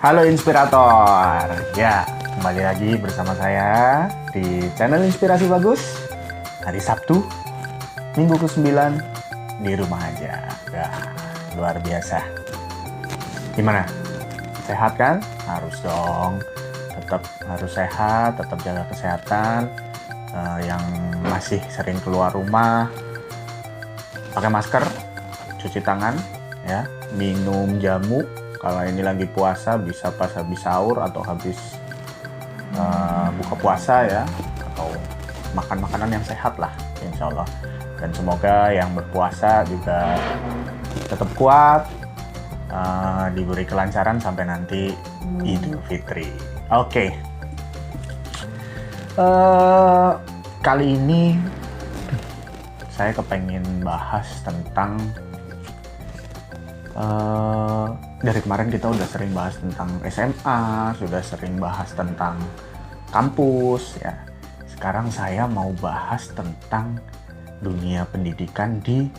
Halo Inspirator. Ya, kembali lagi bersama saya di channel Inspirasi Bagus. Hari Sabtu, Minggu ke-9 di rumah aja. Ya, luar biasa. Gimana? Sehat kan? Harus dong. Tetap harus sehat, tetap jaga kesehatan. Yang masih sering keluar rumah, pakai masker, cuci tangan, ya, minum jamu. Kalau ini lagi puasa bisa pas habis sahur atau habis buka puasa ya, atau makan makanan yang sehat lah, insya Allah. Dan semoga yang berpuasa juga tetap kuat, diberi kelancaran sampai nanti Idul Fitri. Oke. Kali ini saya kepengen bahas tentang dari kemarin kita udah sering bahas tentang SMA, sudah sering bahas tentang kampus ya. Sekarang saya mau bahas tentang dunia pendidikan di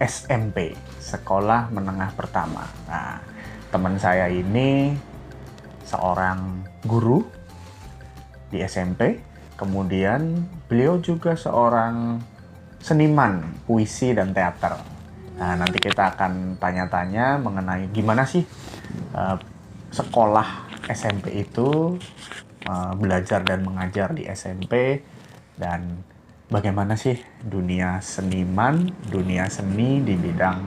SMP, Sekolah Menengah Pertama. Nah, teman saya ini seorang guru di SMP, kemudian beliau juga seorang seniman puisi dan teater. Nah, nanti kita akan tanya-tanya mengenai gimana sih sekolah SMP itu, belajar dan mengajar di SMP, dan bagaimana sih dunia seniman, dunia seni di bidang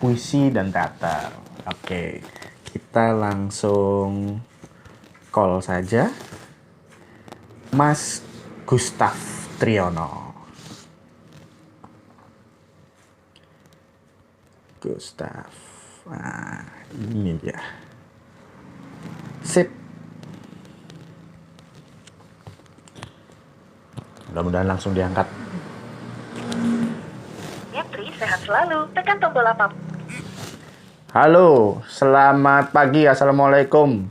puisi dan teater. Oke, kita langsung call saja Mas Gustaf Triono. Gustaf. Nah, ini dia. Sip. Mudah-mudahan langsung diangkat. Yatri, sehat selalu. Tekan tombol apa? Halo, selamat pagi. Assalamualaikum.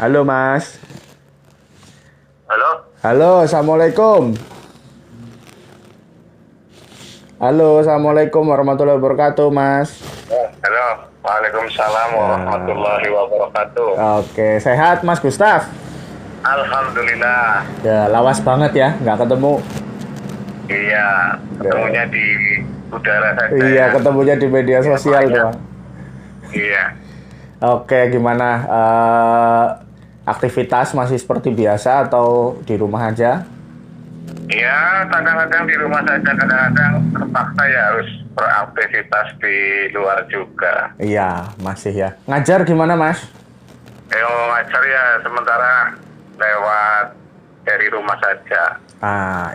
Halo, Mas. Halo? Halo, Assalamualaikum. Halo, Assalamualaikum warahmatullahi wabarakatuh, Mas. Halo, Waalaikumsalam warahmatullahi wabarakatuh. Oke, sehat Mas Gustaf? Alhamdulillah. Ya, lawas banget ya, nggak ketemu. Iya, ketemunya di udara saja. Iya, ya. ketemunya di media sosial banyak. doang. Iya. Oke, gimana? Aktivitas masih seperti biasa atau di rumah aja? Iya, kadang-kadang di rumah saja, kadang-kadang terpaksa ya harus beraktivitas di luar juga. Iya, masih ya. Ngajar gimana, Mas? Ngajar ya sementara lewat dari rumah saja.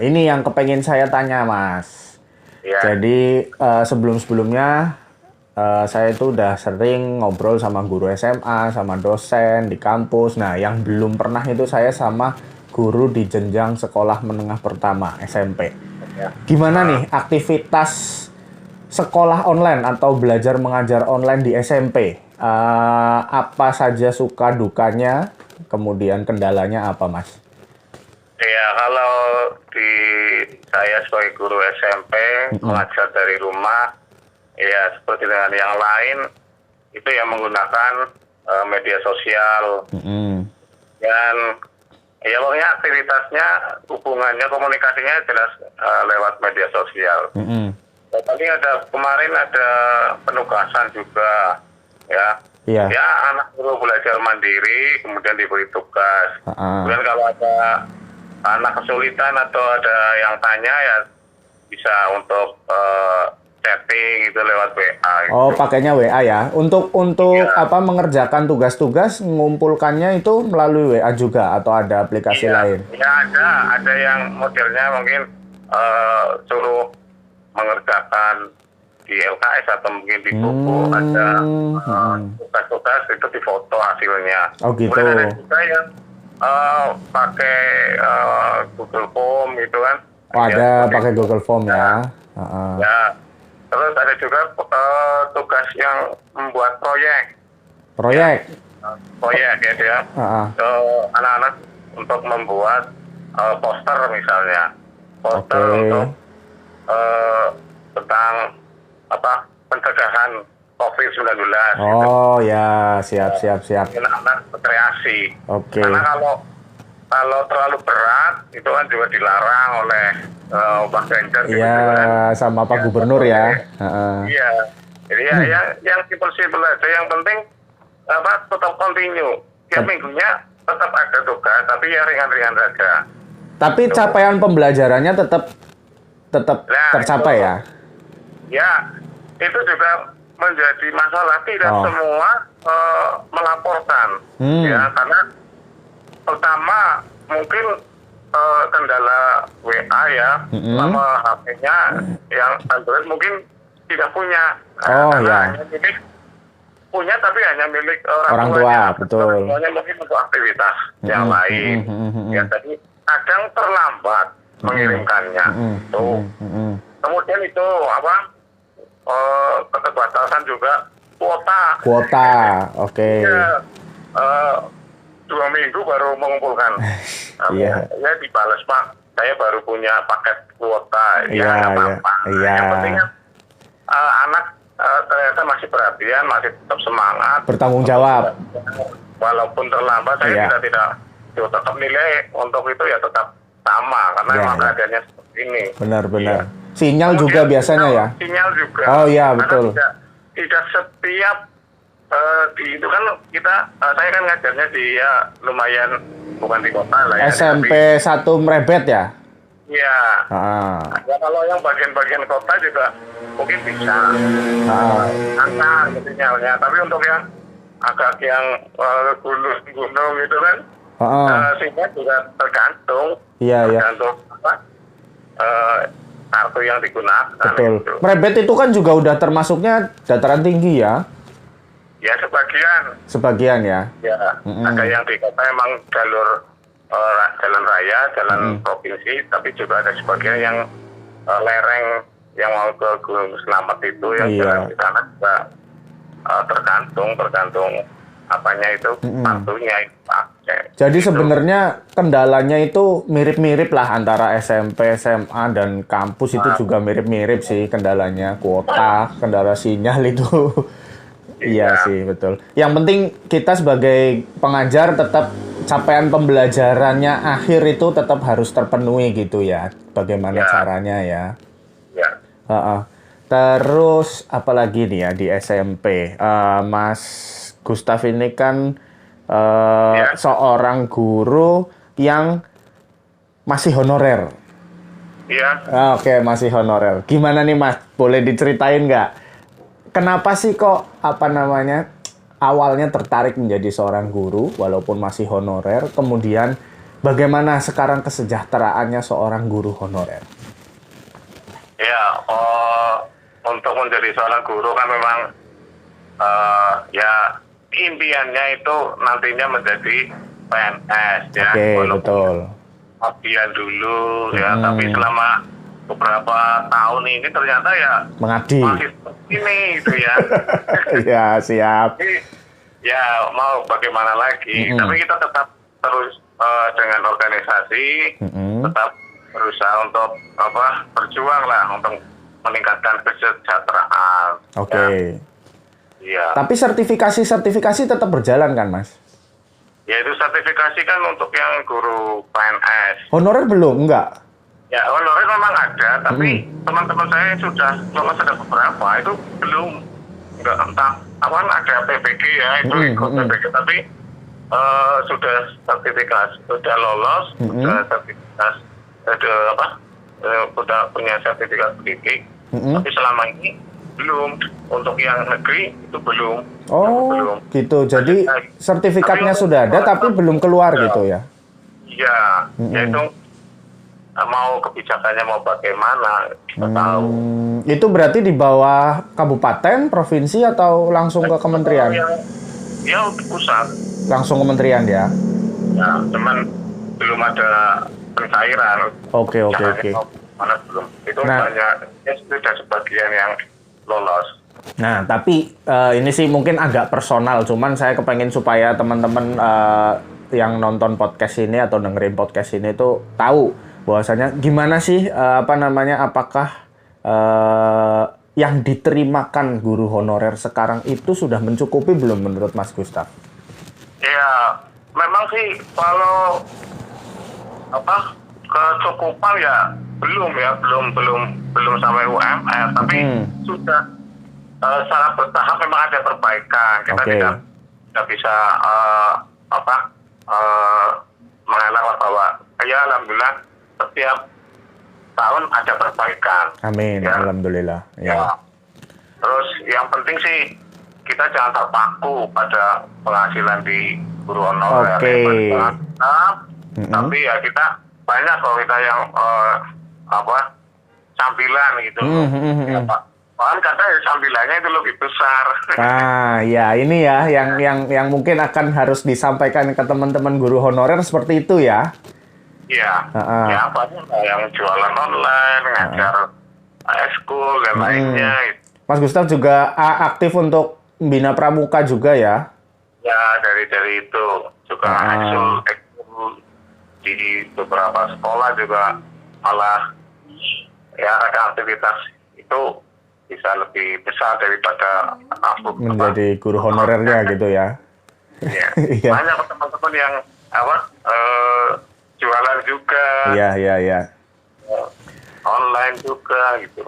Ini yang kepengen saya tanya, Mas. Iya. Jadi, sebelum-sebelumnya saya itu udah sering ngobrol sama guru SMA, sama dosen di kampus. Nah, yang belum pernah itu saya sama guru di jenjang sekolah menengah pertama SMP. Ya. Gimana nih aktivitas sekolah online atau belajar mengajar online di SMP? Apa saja suka dukanya, kemudian kendalanya apa, Mas? Ya, kalau di saya sebagai guru SMP mengajar dari rumah, ya seperti dengan yang lain itu yang menggunakan media sosial dan ya pokoknya aktivitasnya, hubungannya, komunikasinya jelas lewat media sosial. Tadi kemarin ada penugasan juga ya. Iya. Ya, anak perlu belajar mandiri, kemudian diberi tugas. Kemudian kalau ada anak kesulitan atau ada yang tanya ya bisa untuk chatting itu lewat WA. Gitu. Oh, pakainya WA ya. Untuk Ya. mengerjakan tugas-tugas, mengumpulkannya itu melalui WA juga atau ada aplikasi lain? Ya ada yang modelnya mungkin suruh mengerjakan di LKS atau mungkin di buku, ada tugas-tugas itu difoto hasilnya. Oh, gitu. Kemudian ada juga yang pakai Google Form gitu kan. Oh, ada Ya, pakai Google Form ya. Ya, terus ada juga tugas yang membuat proyek ya dia anak-anak untuk membuat poster misalnya, untuk tentang pencegahan COVID COVID-19. Oh ya, siap. Anak rekreasi. Oke. Karena kalau terlalu berat itu kan juga dilarang oleh Pak Ganjar. Iya, sama Pak Gubernur ya. Iya. Jadi yang simpel-simpel aja. Yang penting tetap continue. Tiap minggunya tetap ada tugas, tapi ya ringan-ringan saja. Tapi capaian pembelajarannya tetap tercapai ya? Ya, itu juga menjadi masalah. Tidak semua melaporkan. Ya, karena pertama mungkin kendala WA ya, sama HP-nya yang Android mungkin tidak punya. Hanya milik punya tapi hanya milik orang tuanya. Betul. Orang tuanya mungkin untuk aktivitas yang lain. Ya, jadi kadang terlambat mengirimkannya. Kemudian itu keterbatasan juga kuota. Oke. Ya, 2 minggu baru mengumpulkan. Iya. Ya dibalas, Pak. Saya baru punya paket kuota. Ya, apa-apa. Iya. Yang penting anak ternyata masih perhatian, masih tetap semangat. Bertanggung jawab. Walaupun terlambat, saya tidak tetap nilai untuk itu ya tetap sama. Karena memang keadaannya seperti ini. Benar. Sinyal juga biasanya ya? Sinyal juga. Oh iya, betul. Tidak setiap itu kan saya kan ngajarnya di lumayan bukan di kota lah ya. SMP 1 Mrebet ya? Iya. Ya, kalau yang bagian-bagian kota juga mungkin bisa. Angka sinyalnya. Tapi untuk yang agak yang gunung itu kan, sinyal juga tergantung. Iya. Tergantung kartu yang digunakan. Betul. Gitu. Mrebet itu kan juga udah termasuknya dataran tinggi ya? Ya, Sebagian ya? Ya, ada yang di kota emang jalur jalan raya, jalan provinsi, tapi juga ada sebagian yang lereng yang mau ke Gunung Selamat itu yang jalan di sana juga tergantung apanya itu kartunya itu pakai. Jadi sebenarnya kendalanya itu mirip-mirip lah antara SMP, SMA dan kampus itu juga mirip-mirip sih kendalanya, kuota, kendala sinyal itu. Iya sih, betul. Yang penting kita sebagai pengajar tetap capaian pembelajarannya akhir itu tetap harus terpenuhi gitu ya. Bagaimana caranya ya? Ya. Terus apalagi nih ya di SMP, Mas Gustaf ini kan seorang guru yang masih honorer. Iya. Oke, masih honorer. Gimana nih Mas? Boleh diceritain nggak? Kenapa sih kok awalnya tertarik menjadi seorang guru walaupun masih honorer, kemudian bagaimana sekarang kesejahteraannya seorang guru honorer? Ya, untuk menjadi seorang guru kan memang ya impiannya itu nantinya menjadi PNS ya. Oke, betul. Abdian dulu ya, tapi selama beberapa tahun ini ternyata ya mengabdi. Masih ini gitu ya. Ya, siap. Jadi, ya mau bagaimana lagi, tapi kita tetap terus dengan organisasi tetap berusaha untuk berjuang lah untuk meningkatkan kesejahteraan. Oke. Iya. Tapi sertifikasi tetap berjalan kan, Mas? Ya, itu sertifikasi kan untuk yang guru PNS. Honorer belum? Enggak? Ya, honorer memang ada, tapi teman-teman saya yang sudah lolos ada beberapa, itu belum, enggak entah, ada PPG ya, itu ikut PPG, tapi sudah sertifikasi, sudah lolos, sudah sertifikasi, sudah punya sertifikat pendidik, tapi selama ini belum, untuk yang negeri itu belum. Oh, belum. Gitu, jadi sertifikatnya sudah ada, tapi belum keluar gitu ya? Iya, yaitu mau kebijakannya mau bagaimana kita tahu. Itu berarti di bawah kabupaten, provinsi atau langsung ke kementerian? Ya pusat. Langsung kementerian ya? Ya, cuman belum ada pencairan. Oke. Mana belum? Itu banyak ya sudah sebagian yang lolos. Nah, tapi ini sih mungkin agak personal, cuman saya kepengen supaya teman-teman yang nonton podcast ini atau dengerin podcast ini tuh tahu bahwasanya gimana sih apakah yang diterimakan guru honorer sekarang itu sudah mencukupi belum menurut Mas Gustaf? Ya, memang sih kalau kecukupan ya belum sampai UMR, tapi sudah secara bertahap memang ada perbaikan. Kita tidak bisa mengelak bahwa ya alhamdulillah setiap tahun ada perbaikan. Amin, ya. Alhamdulillah. Ya. Terus yang penting sih kita jangan terpaku pada penghasilan di guru honorer. Tapi ya kita banyak kalau kita yang sambilan gitu. Bahkan kadang sambilannya itu lebih besar. Ya ini ya yang mungkin akan harus disampaikan ke teman-teman guru honorer seperti itu ya. Iya, ya banyak yang jualan online, ngajar school dan lainnya. Mas Gustaf juga aktif untuk Bina Pramuka juga ya? Ya, dari itu juga ekskul di beberapa sekolah juga malah ya ada aktivitas itu bisa lebih besar daripada menjadi guru honorernya gitu ya? Iya. Banyak teman-teman yang jualan juga. Iya. Online juga gitu.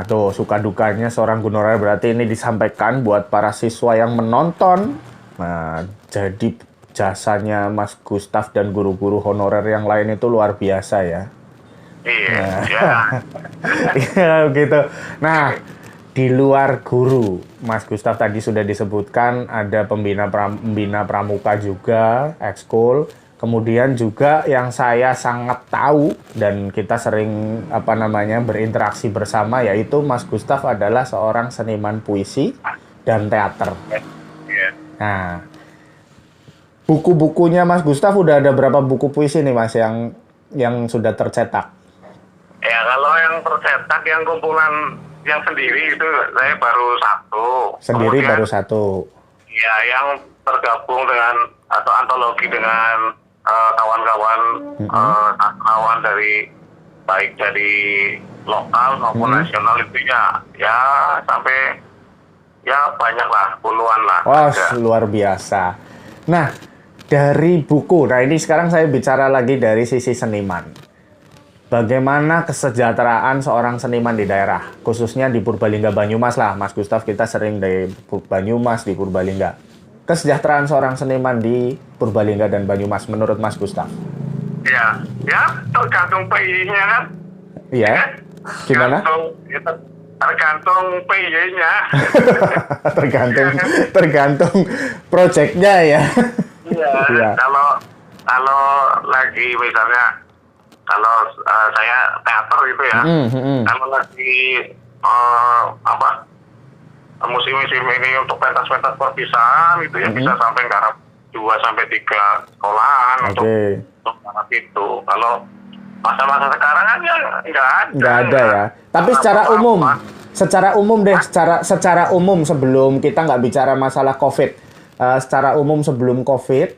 Tuh suka dukanya seorang guru honorer berarti ini disampaikan buat para siswa yang menonton. Nah, jadi jasanya Mas Gustaf dan guru-guru honorer yang lain itu luar biasa ya. Iya. Iya gitu. Nah, di luar guru, Mas Gustaf tadi sudah disebutkan ada pembina pramuka juga, ekskul. Kemudian juga yang saya sangat tahu dan kita sering berinteraksi bersama yaitu Mas Gustaf adalah seorang seniman puisi dan teater. Nah, buku-bukunya Mas Gustaf udah ada berapa buku puisi nih Mas yang sudah tercetak? Ya kalau yang tercetak yang kumpulan yang sendiri itu saya baru satu. Sendiri baru satu. Ya yang tergabung dengan atau antologi dengan kawan-kawan sastrawan dari baik dari lokal maupun nasional itu ya sampai ya banyak lah, puluhan lah. Wah, luar biasa. Nah, dari buku, ini sekarang saya bicara lagi dari sisi seniman. Bagaimana kesejahteraan seorang seniman di daerah, khususnya di Purbalingga Banyumas lah, Mas Gustaf, kita sering di Banyumas, di Purbalingga. Kesejahteraan seorang seniman di Purbalingga dan Banyumas menurut Mas Gustaf? Ya tergantung PI-nya kan. Iya. Gimana? Tergantung PI-nya. tergantung proyeknya ya. Iya. Kalau lagi misalnya kalau saya teater gitu ya. Kalau lagi musim-musim ini untuk pentas-pentas perpisahan itu ya bisa sampai garap 2-3 sekolahan untuk garap itu. Kalau masa-masa sekarang kan ya nggak ada ya. Tapi secara umum sebelum kita nggak bicara masalah COVID, secara umum sebelum COVID,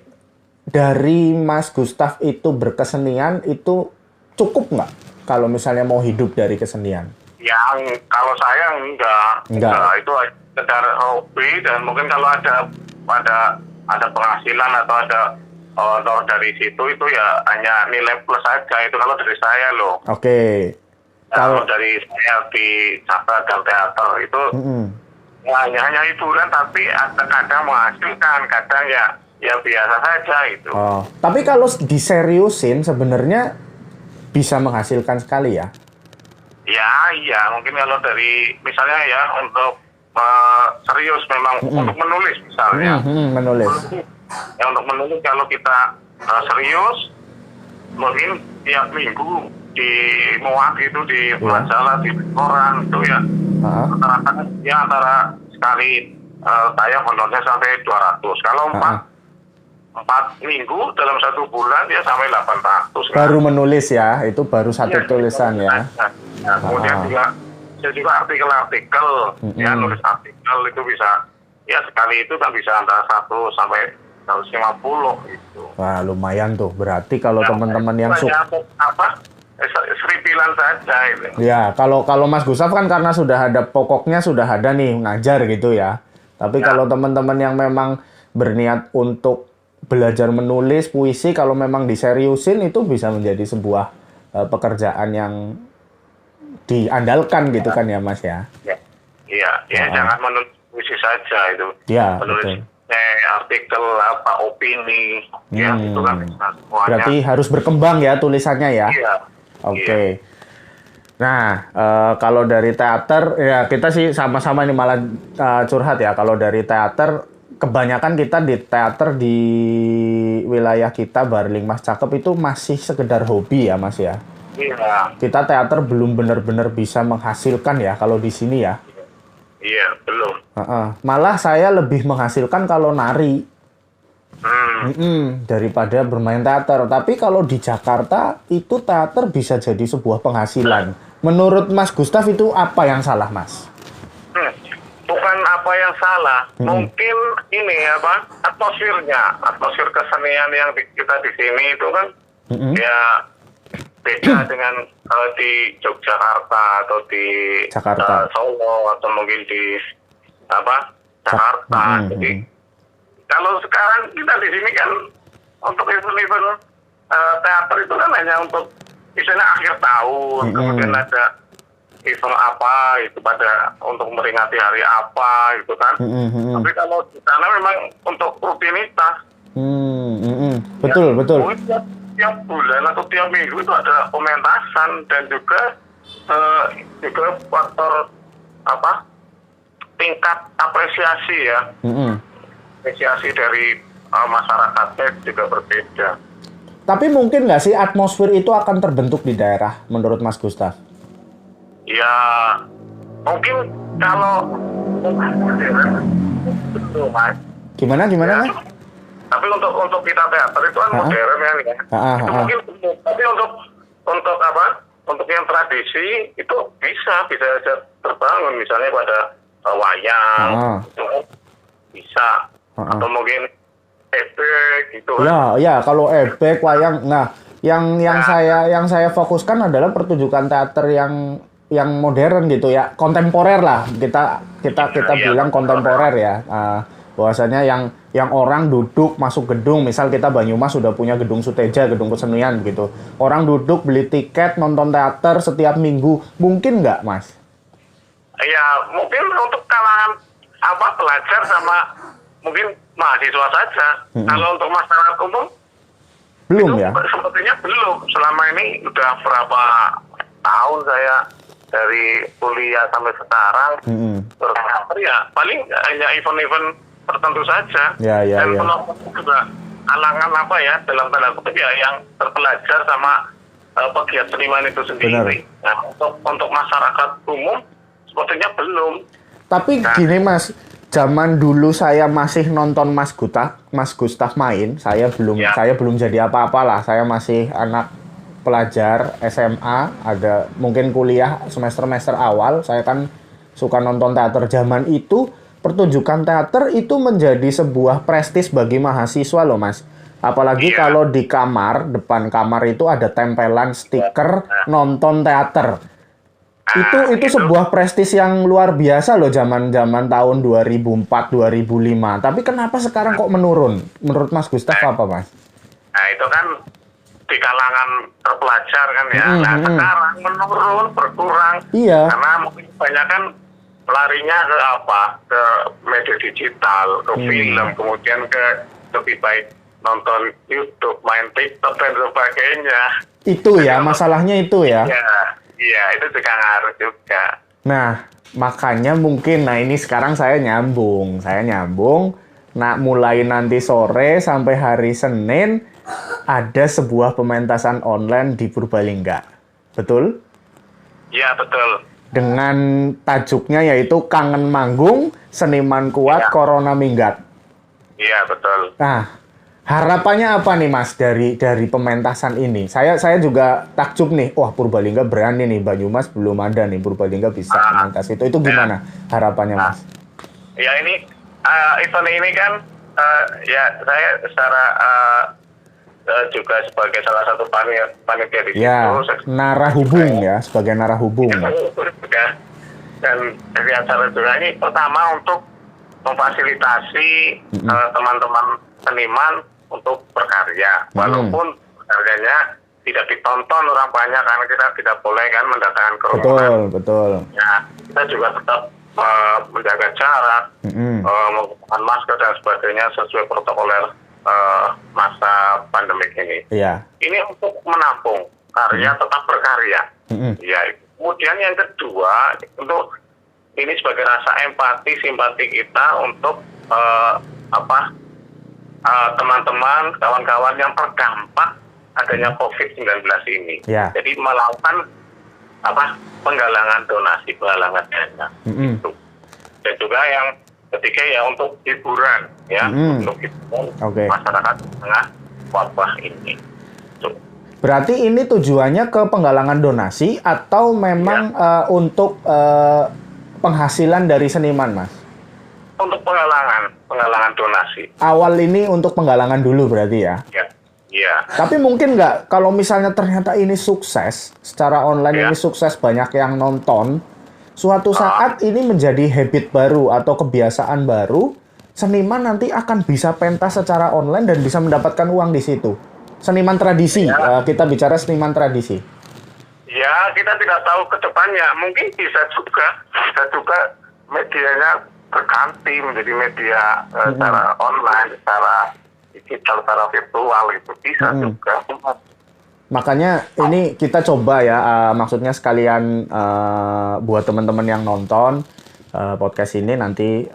dari Mas Gustaf itu berkesenian itu cukup nggak kalau misalnya mau hidup dari kesenian? Yang kalau saya enggak. Itu sekedar hobi dan mungkin kalau ada penghasilan atau ada honor dari situ itu ya hanya nilai plus saja itu kalau dari saya loh. Oke. Kalau dari saya di sastra dan teater itu hanya hiburan tapi kadang menghasilkan, kadang ya biasa saja itu. Tapi kalau diseriusin sebenarnya bisa menghasilkan sekali ya? Iya, mungkin kalau dari misalnya ya untuk serius memang untuk menulis misalnya. Menulis. Ya untuk menulis kalau kita serius mungkin tiap minggu di muat itu di majalah di koran itu ya rata-rata ya antara sekali tayang honornya sampai 200. Kalau 4 minggu dalam 1 bulan ya sampai 800. Baru menulis ya, itu baru satu tulisan ya. Kemudian juga artikel-artikel, ya nulis artikel itu bisa, ya sekali itu kan bisa antara 1 sampai 150 gitu. Wah lumayan tuh, berarti kalau teman-teman yang seripilan saja itu. Ya, kalau Mas Gustaf kan karena sudah ada pokoknya sudah ada nih ngajar gitu ya. Tapi kalau teman-teman yang memang berniat untuk belajar menulis puisi, kalau memang diseriusin itu bisa menjadi sebuah pekerjaan yang diandalkan gitu kan ya Mas ya. Iya, jangan menulis puisi saja itu. Ya, menulis artikel opini, ya itu kan semuanya. Berarti harus berkembang ya tulisannya ya. Iya. Oke. Nah, kalau dari teater, ya kita sih sama-sama ini malah curhat ya. Kalau dari teater, kebanyakan kita di teater di wilayah kita, Barling Mas Cakep itu masih sekedar hobi ya Mas ya. Iya. Kita teater belum benar-benar bisa menghasilkan ya kalau di sini ya. Iya, belum. Malah saya lebih menghasilkan kalau nari. Daripada bermain teater. Tapi kalau di Jakarta itu teater bisa jadi sebuah penghasilan. Menurut Mas Gustaf itu apa yang salah, Mas? Bukan apa yang salah. Mungkin ini atmosfer kesenian yang kita di sini itu kan ya beda dengan di Yogyakarta atau di Solo atau mungkin di Jakarta. Jadi kalau sekarang kita di sini kan untuk event-event teater itu kan hanya untuk misalnya akhir tahun, kemudian ada event apa itu untuk memperingati hari apa gitu kan. Tapi kalau di sana memang untuk rutinitas. Betul. Tiap bulan atau tiap minggu itu ada pementasan dan juga faktor tingkat apresiasi ya. Apresiasi dari masyarakatnya juga berbeda. Tapi mungkin nggak sih atmosfer itu akan terbentuk di daerah menurut Mas Gustaf? Ya mungkin kalau betul Mas. Gimana Ya, Mas? tapi untuk kita teater itu kan modern ya. Itu mungkin tapi untuk yang tradisi itu bisa terbangun misalnya pada wayang itu bisa atau mungkin ebek gitu kan. Ya kalau ebek wayang. Nah, yang saya fokuskan adalah pertunjukan teater yang modern gitu ya, kontemporer lah. Kita bilang kontemporer ya. Bahwasanya yang orang duduk masuk gedung, misal kita Banyumas sudah punya gedung Suteja, gedung kesenian gitu. Orang duduk beli tiket nonton teater setiap minggu, mungkin nggak Mas? Ya mungkin untuk kalangan pelajar sama mungkin mahasiswa saja. Kalau untuk masyarakat umum belum itu ya? Sepertinya belum. Selama ini udah berapa tahun saya dari kuliah sampai sekarang berteater ya paling hanya event-event tertentu saja. Dan penonton juga kalangan dalam tanda kutip ya yang terpelajar sama pegiat seniman itu sendiri. Nah, untuk masyarakat umum sepertinya belum. Tapi gini Mas, zaman dulu saya masih nonton Mas Gustaf main, saya belum jadi apa-apalah. Saya masih anak pelajar SMA, ada mungkin kuliah semester awal, saya kan suka nonton teater. Zaman itu pertunjukan teater itu menjadi sebuah prestis bagi mahasiswa loh Mas. Apalagi kalau di depan kamar itu ada tempelan stiker nonton teater. Itu sebuah prestis yang luar biasa loh zaman tahun 2004 2005. Tapi kenapa sekarang kok menurun? Menurut Mas Gustaf apa Mas? Nah, itu kan di kalangan terpelajar kan ya. Nah, sekarang menurun, berkurang. Iya. Karena mungkin kebanyakan larinya ke media digital, ke film, kemudian ke lebih baik nonton YouTube, main TikTok dan sebagainya. Itu ya, masalahnya itu ya. Iya, itu juga ngaruh juga. Nah, makanya mungkin, ini sekarang saya nyambung. Nah, mulai nanti sore sampai hari Senin, ada sebuah pementasan online di Purbalingga. Betul? Iya, betul. Dengan tajuknya yaitu Kangen Manggung, Seniman Kuat, Corona Minggat. Iya, betul. Nah, harapannya apa nih Mas dari pementasan ini? Saya juga takjub nih. Wah, Purbalingga berani nih. Banyumas belum ada nih. Purbalingga bisa pementas itu. Itu gimana harapannya Mas? Ya ini event ini kan ya saya secara juga sebagai salah satu panitia di Ya, situ. narahubung ya, sebagai narahubung. Dan dari acara juga ini pertama untuk memfasilitasi teman-teman seniman untuk berkarya. Walaupun karyanya tidak ditonton orang banyak karena kita tidak boleh kan mendatangkan kerumunan. Betul. Ya, kita juga tetap menjaga jarak, menggunakan masker dan sebagainya sesuai protokoler masa pandemik ini. Iya. Ini untuk menampung karya, tetap berkarya. Ya, kemudian yang kedua, untuk ini sebagai rasa empati, simpati kita untuk teman-teman, kawan-kawan yang terdampak adanya COVID-19 ini. Ya. Jadi melakukan penggalangan donasi, penggalangan dana. Gitu. Dan juga yang ketiga ya untuk hiburan, ya, untuk hiburan masyarakat di tengah wabah ini. Berarti ini tujuannya ke penggalangan donasi atau memang untuk penghasilan dari seniman, Mas? Untuk penggalangan donasi. Awal ini untuk penggalangan dulu berarti ya? Iya. Tapi mungkin nggak, kalau misalnya ternyata ini sukses, secara online ini sukses, banyak yang nonton, suatu saat ini menjadi habit baru atau kebiasaan baru, seniman nanti akan bisa pentas secara online dan bisa mendapatkan uang di situ. Seniman tradisi, kita bicara seniman tradisi. Ya, kita tidak tahu ke depannya. Mungkin bisa juga medianya berganti menjadi media secara online, secara digital, secara virtual, itu bisa juga. Makanya ini kita coba ya, maksudnya sekalian buat teman-teman yang nonton podcast ini nanti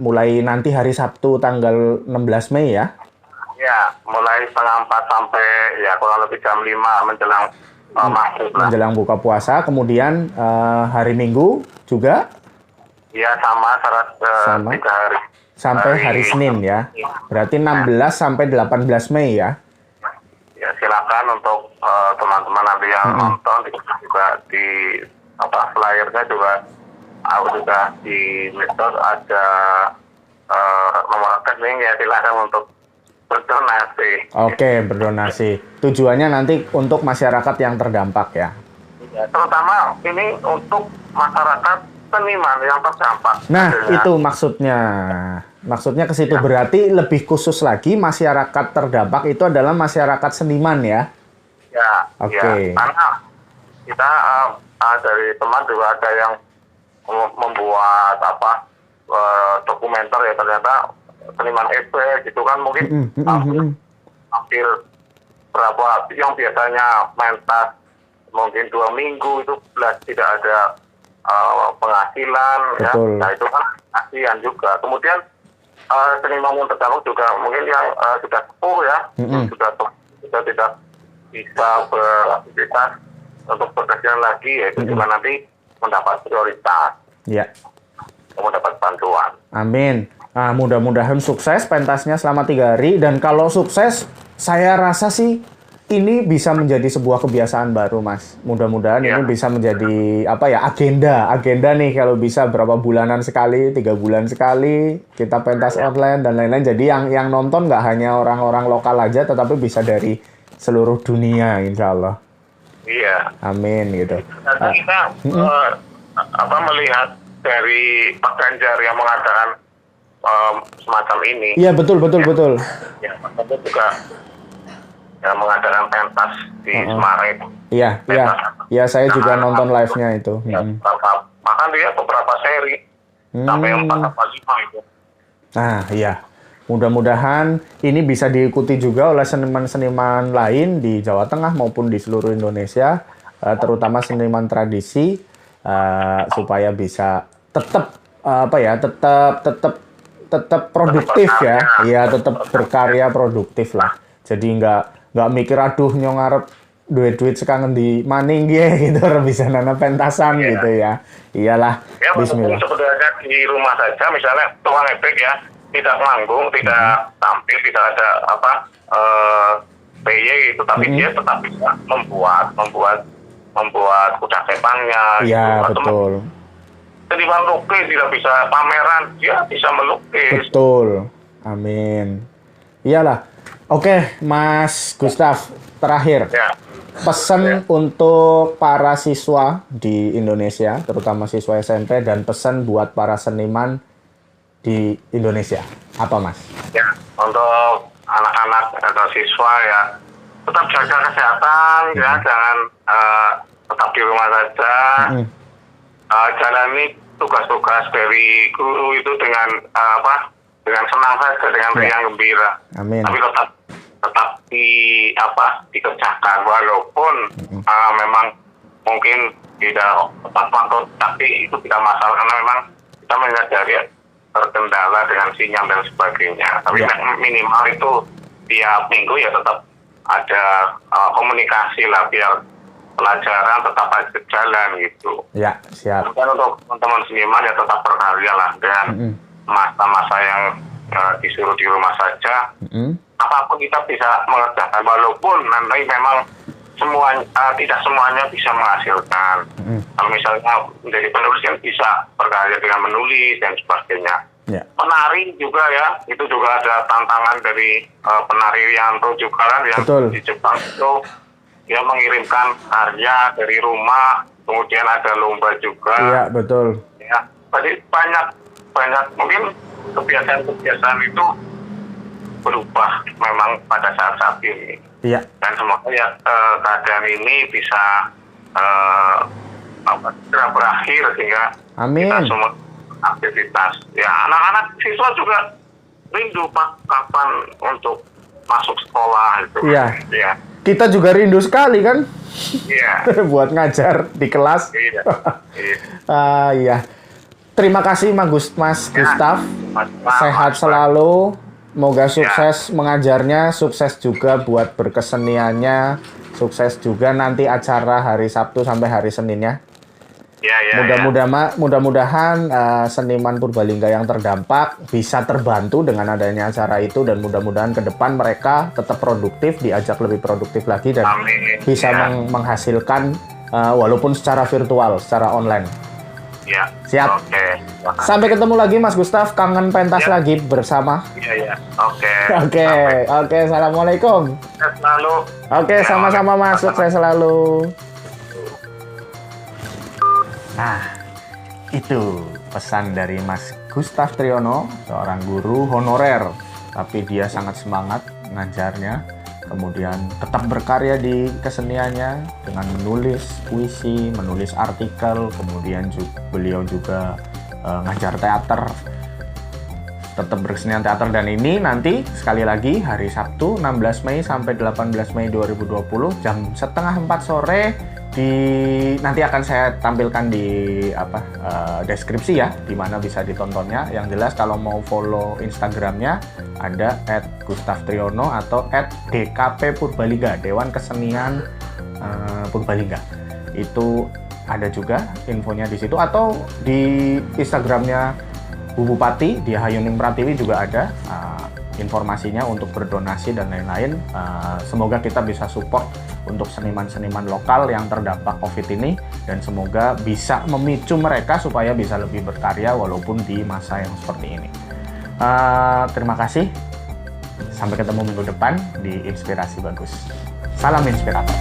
mulai nanti hari Sabtu tanggal 16 Mei ya. Ya, mulai setengah 4 sampai ya kurang lebih jam 5 menjelang maghrib lah. Menjelang buka puasa, kemudian hari Minggu juga? Iya, sama 3 hari. Sampai hari Senin ya. Berarti 16 sampai 18 Mei ya. Ya, silakan untuk teman-teman nanti yang nonton juga di flyernya juga di medsos ada nomor rekening, ya silakan untuk berdonasi. Oke, berdonasi. Tujuannya nanti untuk masyarakat yang terdampak ya. Ya, terutama ini untuk masyarakat seniman yang terdampak. Nah, itu maksudnya. Maksudnya ke situ berarti lebih khusus lagi masyarakat terdampak itu adalah masyarakat seniman ya. Ya. Oke. Karena kita dari teman juga ada yang membuat dokumenter ya, ternyata seniman EP gitu kan mungkin hampir berapa yang biasanya mentas mungkin 2 minggu itu tidak ada penghasilan. Betul. Ya. Nah itu kan kasihan juga. Kemudian seniman yang terdampak juga mungkin yang sudah sepuh ya, sudah tidak bisa beraktivitas untuk berkegiatan lagi, ya itu juga nanti mendapat prioritas. Ya. Mendapat bantuan. Amin. Nah, mudah-mudahan sukses pentasnya selama 3 hari, dan kalau sukses saya rasa sih ini bisa menjadi sebuah kebiasaan baru, Mas. Mudah-mudahan ini bisa menjadi agenda nih, kalau bisa berapa bulanan sekali, 3 bulan sekali kita pentas online dan lain-lain. Jadi yang nonton nggak hanya orang-orang lokal aja, tetapi bisa dari seluruh dunia, insya Allah. Iya. Amin gitu. Kita melihat dari Pak Ganjar yang mengadakan semacam ini. Iya, betul. Ya, Pak Ganjar juga yang mengadakan pentas di Semarang itu. Iya, saya juga nonton live-nya itu. Bahkan dia beberapa seri sampai 4 atau 5 itu. Nah, iya. Mudah-mudahan ini bisa diikuti juga oleh seniman-seniman lain di Jawa Tengah maupun di seluruh Indonesia, terutama seniman tradisi, supaya bisa tetap produktif ya. Iya, tetap berkarya produktif lah. Jadi nggak mikir aduh nyong ngarep duit sekangen di maning gitu, bisa nana pentasan gitu ya. Iyalah. Ya, Bismillah. Sebenarnya di rumah saja, misalnya tukang efek ya, tidak manggung, tidak tampil, tidak ada PY itu, tapi dia tetap bisa membuat kuda kepangnya. Iya, gitu. betul. Seniman lukis tidak bisa pameran, dia bisa melukis. Betul. Amin. Iyalah. Oke, Mas Gustaf, terakhir. Ya. Pesan untuk para siswa di Indonesia, terutama siswa SMP, dan pesan buat para seniman di Indonesia. Apa, Mas? Ya, untuk anak-anak atau siswa ya, tetap jaga kesehatan ya, jangan tetap di rumah saja. Jalani tugas-tugas dari guru itu dengan dengan senang saja, dengan riang gembira. Amin. Tapi tetap dikerjakan walaupun memang mungkin tidak tepat waktu, tapi itu tidak masalah karena memang kita menyadari terkendala dengan sinyal dan sebagainya. Tapi minimal itu tiap minggu ya tetap ada komunikasi lah biar pelajaran tetap aja jalan gitu. Ya, siap. Dan untuk teman-teman seniman ya tetap berkarya lah dengan masa-masa yang disuruh di rumah saja. Apapun kita bisa mengerjakan walaupun nanti memang tidak semuanya bisa menghasilkan. Kalau misalnya menjadi penulis yang bisa berkarya dengan menulis dan sebagainya. Ya. Penari juga ya, itu juga ada tantangan dari penari Rianto juga kan yang di Jepang itu dia mengirimkan karya dari rumah, kemudian ada lomba juga. Iya, betul. Ya, jadi banyak mungkin kebiasaan itu berubah memang pada saat ini. Iya. Dan semoga ya keadaan ini bisa segera berakhir sehingga Amin. kita semua aktivitas. Ya, anak-anak siswa juga rindu kapan untuk masuk sekolah itu. Iya. Ya. Kita juga rindu sekali kan? Iya. Buat ngajar di kelas. Iya. Iya. Terima kasih Mas Gustaf. Sehat selalu. Semoga sukses mengajarnya, sukses juga buat berkeseniannya, sukses juga nanti acara hari Sabtu sampai hari Seninnya. Mudah-mudahan seniman Purbalingga yang terdampak bisa terbantu dengan adanya acara itu, dan mudah-mudahan ke depan mereka tetap produktif, diajak lebih produktif lagi dan bisa menghasilkan walaupun secara virtual, secara online. Ya. Siap. Oke. Sampai ketemu lagi Mas Gustaf, kangen pentas lagi bersama. Iya. Oke. Oke. Assalamualaikum. Sukses selalu. Oke, sama-sama Mas, sukses selalu. Nah, itu pesan dari Mas Gustaf Triyono, seorang guru honorer, tapi dia sangat semangat ngajarnya. Kemudian tetap berkarya di keseniannya dengan menulis puisi, menulis artikel, kemudian beliau juga ngajar teater, tetap berkesenian teater. Dan ini nanti sekali lagi hari Sabtu 16 Mei sampai 18 Mei 2020 jam 3:30 sore nanti akan saya tampilkan di deskripsi ya, di mana bisa ditontonnya. Yang jelas kalau mau follow Instagramnya ada @gustaftriyono atau @DKP Purbalingga, Dewan Kesenian Purbalingga. Itu ada juga infonya di situ, atau di Instagramnya Bu Bupati di Hayuning Pratiwi juga ada informasinya untuk berdonasi dan lain-lain. Semoga kita bisa support untuk seniman-seniman lokal yang terdampak COVID ini, dan semoga bisa memicu mereka supaya bisa lebih berkarya walaupun di masa yang seperti ini. Terima kasih. Sampai ketemu minggu depan di Inspirasi Bagus. Salam inspirator.